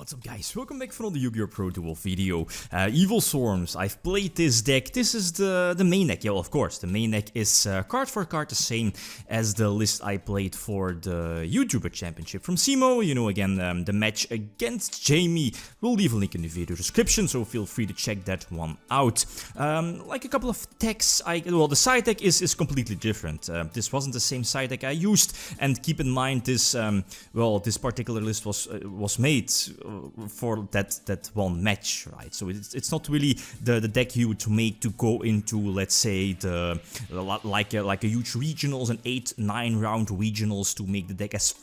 What's up guys, welcome back for the YgoPro Duel video. Evilswarms, I've played this deck. This is the main deck. Yeah, well, of course, the main deck is card for card the same as the list I played for the YouTuber Championship from Simo. You know, again, the match against Jamie. We'll leave a link in the video description, so feel free to check that one out. Like a couple of decks, well, the side deck is completely different. This wasn't the same side deck I used, and keep in mind this, well, this particular list was made for that one match, right? So it's not really the deck you would make to go into, let's say, like a huge regionals and 8-9 round regionals to make the deck as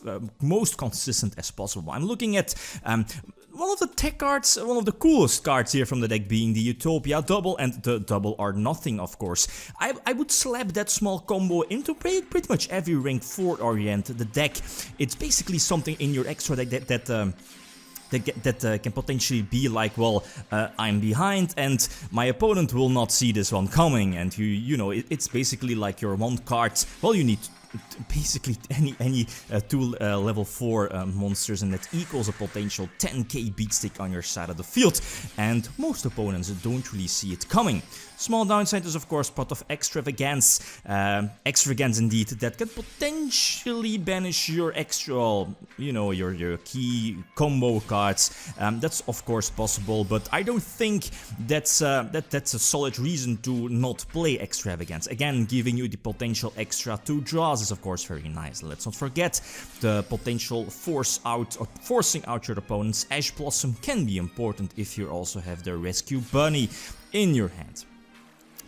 most consistent as possible. I'm looking at one of the tech cards, one of the coolest cards here from the deck being the Utopia Double and the Double or Nothing, of course. I would slap that small combo into pretty much every rank 4 oriented deck. It's basically something in your extra deck that can potentially be like, well, I'm behind and my opponent will not see this one coming, and you know, it's basically like your one card. Well, you need basically any two level 4 monsters, and that equals a potential 10k beatstick on your side of the field, and most opponents don't really see it coming. Small downside is of course pot of extravagance, extravagance indeed, that can potentially banish your extra, you know, your key combo cards. That's of course possible, but I don't think that's a solid reason to not play extravagance. Again, giving you the potential extra 2 draws is of course very nice. Let's not forget the potential forcing out your opponent's Ash Blossom can be important if you also have the Rescue Bunny in your hand.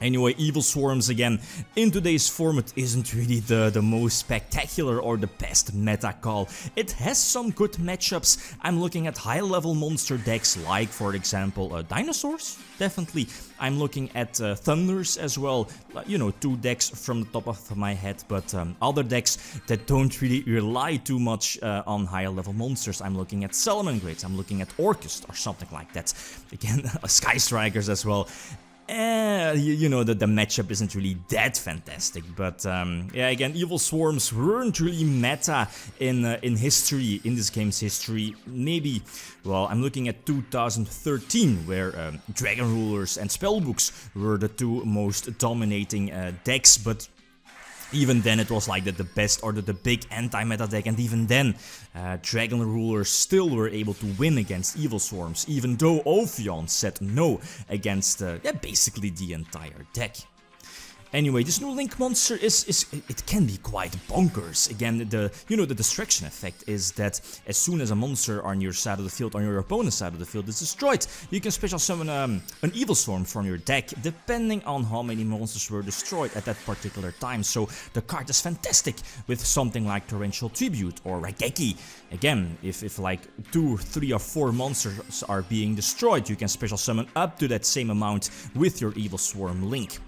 Anyway, Evilswarms again in today's format isn't really the most spectacular or the best meta call. It has some good matchups. I'm looking at high level monster decks like, for example, Dinosaurs, definitely. I'm looking at Thunders as well, you know, 2 decks from the top of my head, but other decks that don't really rely too much on higher level monsters. I'm looking at Salamangreats, I'm looking at Orkest or something like that. Again, Sky Strikers as well. You know that the matchup isn't really that fantastic, but yeah, again, Evilswarms weren't really meta in history, in this game's history. Maybe, well, I'm looking at 2013, where Dragon Rulers and Spellbooks were the 2 most dominating decks, but even then it was like the best or the big anti-meta deck, and even then Dragon Rulers still were able to win against Evilswarms, even though Ophion said no against yeah, basically the entire deck. Anyway, this new Link monster it can be quite bonkers. Again, you know, the distraction effect is that as soon as a monster on your side of the field, on your opponent's side of the field is destroyed, you can special summon an Evilswarm from your deck, depending on how many monsters were destroyed at that particular time. So the card is fantastic with something like Torrential Tribute or Raigeki. Again, if like 2, 3 or 4 monsters are being destroyed, you can special summon up to that same amount with your Evilswarm Link.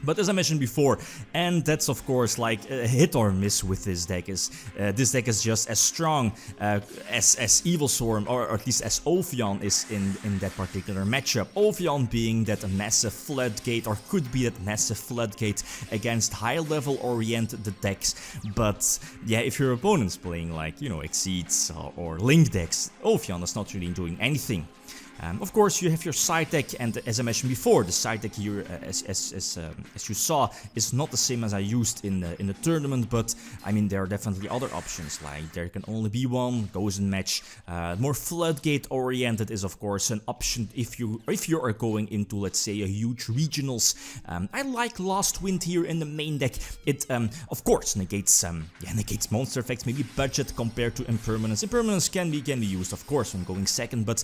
But as I mentioned before, and that's of course like a hit or miss with this deck, is this deck is just as strong as Evilswarm, or at least as Ophion is in that particular matchup. Ophion being that massive floodgate, or could be that massive floodgate against high level oriented decks. But yeah, if your opponent's playing like, you know, Exceeds or Link decks, Ophion is not really doing anything. Of course, you have your side deck, and as I mentioned before, the side deck here, as you saw, is not the same as I used in the tournament. But I mean, there are definitely other options. Like there can only be one, goes in match. More floodgate oriented is of course an option if you are going into, let's say, a huge regionals. I like Last Wind here in the main deck. It of course negates negates monster effects, maybe budget compared to impermanence. Impermanence can be used, of course, when going second, but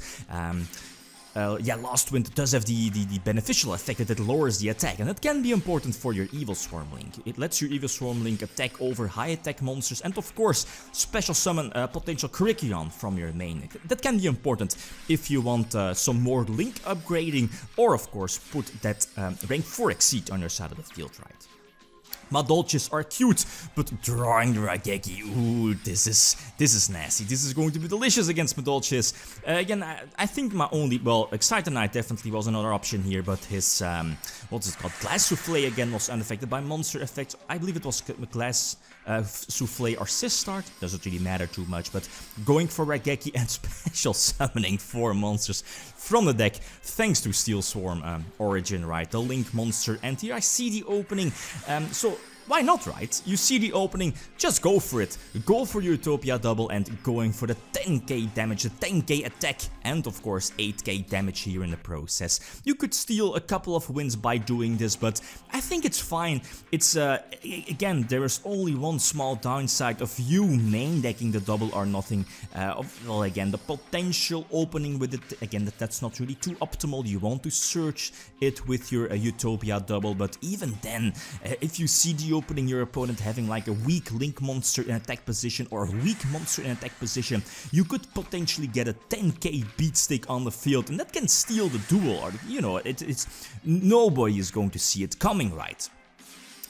yeah, Last Wind does have the beneficial effect that it lowers the attack, and that can be important for your Evilswarm Link. It lets your Evilswarm Link attack over high attack monsters, and of course special summon a potential Crichion from your main. That can be important if you want some more Link upgrading, or of course put that rank 4 Exceed on your side of the field, right? Madolches are cute, but drawing the Raigeki, ooh, this is nasty. This is going to be delicious against Madolches. Again, I think my only, well, Exciter Knight definitely was another option here, but his, what's it called, Glass Souffle again was unaffected by monster effects. I believe it was Glass, Souffle or Sistart, doesn't really matter too much, but going for Raigeki and special summoning 4 monsters from the deck thanks to Steel Swarm Origin, right? The Link monster, and here I see the opening, so why not, right? You see the opening, just go for it. Go for your Utopia double and going for the 10k damage, the 10k attack, and of course 8k damage here in the process. You could steal a couple of wins by doing this, but I think it's fine. It's, again, there is only one small downside of you main decking the double or nothing. Well, again, the potential opening with it, again, that's not really too optimal. You want to search it with your Utopia double, but even then, if you see the opening, your opponent having like a weak Link monster in attack position or a weak monster in attack position, you could potentially get a 10k beatstick on the field, and that can steal the duel, or you know, it's nobody is going to see it coming, right?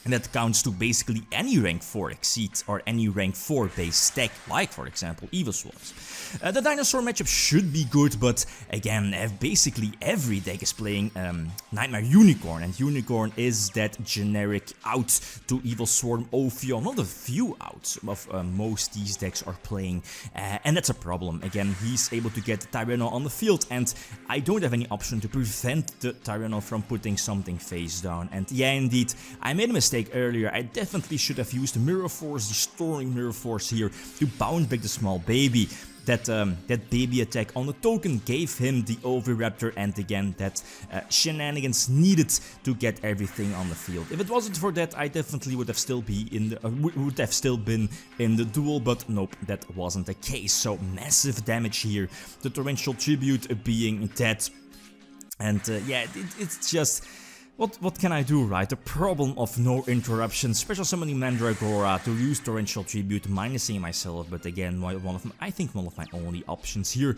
And that counts to basically any rank 4 Exceed or any rank 4 base deck, like for example Evilswarms. The Dinosaur matchup should be good, but again, basically every deck is playing Nightmare Unicorn, and Unicorn is that generic out to Evilswarm Ophion. Not a few outs of most these decks are playing, and that's a problem. Again, he's able to get Tyranno on the field, and I don't have any option to prevent the Tyranno from putting something face down. And yeah, indeed, I made a mistake earlier. I definitely should have used Mirror Force, destroying Mirror Force here to bounce back the small baby. That baby attack on the token gave him the Oviraptor, and again that shenanigans needed to get everything on the field. If it wasn't for that, I definitely would have still been in the duel, but nope, that wasn't the case. So massive damage here. The Torrential Tribute being dead, and yeah, it's just. What can I do, right? The problem of no interruption, special summoning Mandragora to use Torrential Tribute, minusing myself, but again, I think one of my only options here.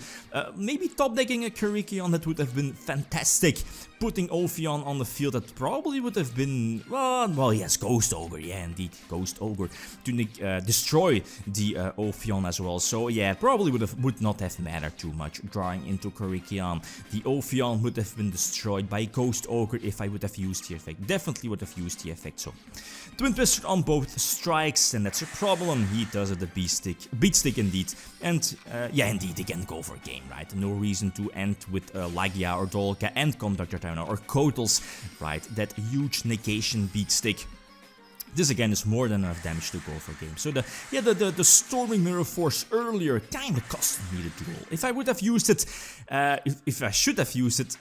Maybe top decking a Karikion, that would have been fantastic. Putting Ophion on the field, that probably would have been, well yes, Ghost Ogre, yeah indeed, Ghost Ogre, to destroy the Ophion as well. So yeah, probably would not have mattered too much drawing into Karikion. The Ophion would have been destroyed by Ghost Ogre if I would have used the effect. Definitely would have used the effect. So Twin Twister on both strikes, and that's a problem. He does it the beatstick indeed, and yeah indeed, again go for a game, right? No reason to end with Lagia or Dolka and Conductor Tyranno or Kotels, right? That huge negation beatstick. This again is more than enough damage to go for game. So the Storming Mirror Force earlier kinda cost me the duel. If I would have used it, if I should have used it,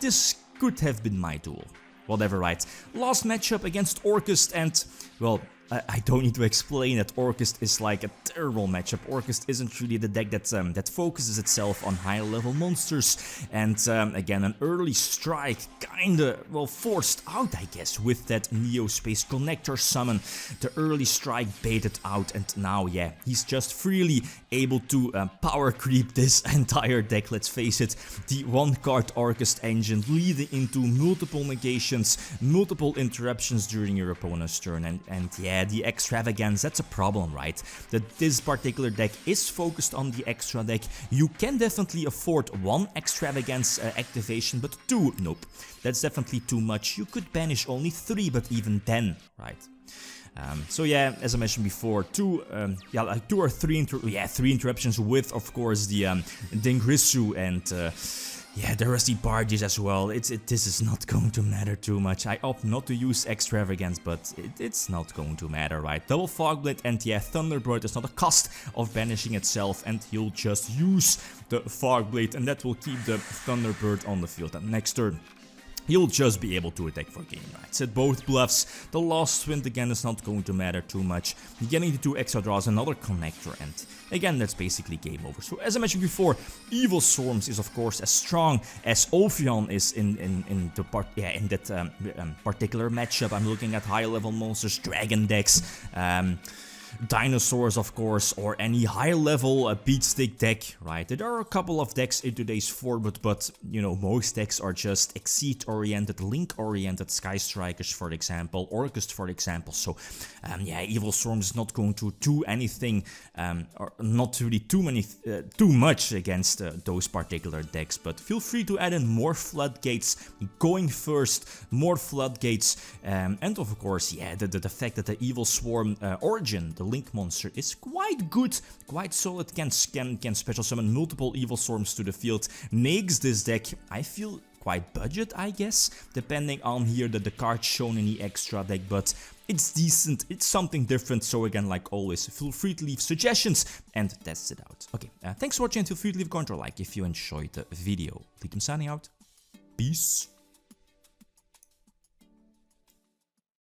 this could have been my duel. Whatever, right? Last matchup against Orkest, and well, I don't need to explain that Orkest is like a terrible matchup. Orkest isn't really the deck that focuses itself on high level monsters, and again an early strike kinda, well, forced out I guess with that Neo Space Connector summon. The early strike baited out, and now yeah, he's just freely able to power creep this entire deck. Let's face it, the 1-card Orkest engine leading into multiple negations, multiple interruptions during your opponent's turn, and yeah, the extravagance, that's a problem, right? That this particular deck is focused on the extra deck. You can definitely afford 1 extravagance activation, but 2, nope. That's definitely too much. You could banish only 3, but even then, right? So yeah, as I mentioned before, 2 or 3 interruptions with, of course, the Dingrisu and yeah, the Rusty Barges as well. This is not going to matter too much. I opt not to use Extravagance, but it's not going to matter, right? Double Fogblade, and yeah, Thunderbird is not a cost of banishing itself, and you'll just use the Fogblade, and that will keep the Thunderbird on the field. And next turn, you'll just be able to attack for game, right? Set both bluffs. The last Wind again is not going to matter too much. Getting the 2 extra draws, another connector, and again, that's basically game over. So as I mentioned before, Evilswarms is of course as strong as Ophion is in that particular matchup. I'm looking at high level monsters, dragon decks. Dinosaurs, of course, or any high-level beatstick deck, right? There are a couple of decks in today's format, but, you know, most decks are just Exceed-oriented, Link-oriented, Sky Strikers, for example, Orkest, for example. So, yeah, Evilswarms is not going to do anything, or not really too much against those particular decks, but feel free to add in more floodgates, going first, more floodgates, and of course, yeah, the fact that the Evilswarm origin, the Link monster, is quite good, quite solid, can special summon multiple Evilswarms to the field, makes this deck, I feel, quite budget, I guess, depending on here the cards shown in the extra deck, but it's decent, it's something different. So again, like always, feel free to leave suggestions and test it out. Okay, thanks for watching, and feel free to leave a comment or like if you enjoyed the video. Lithium signing out. Peace.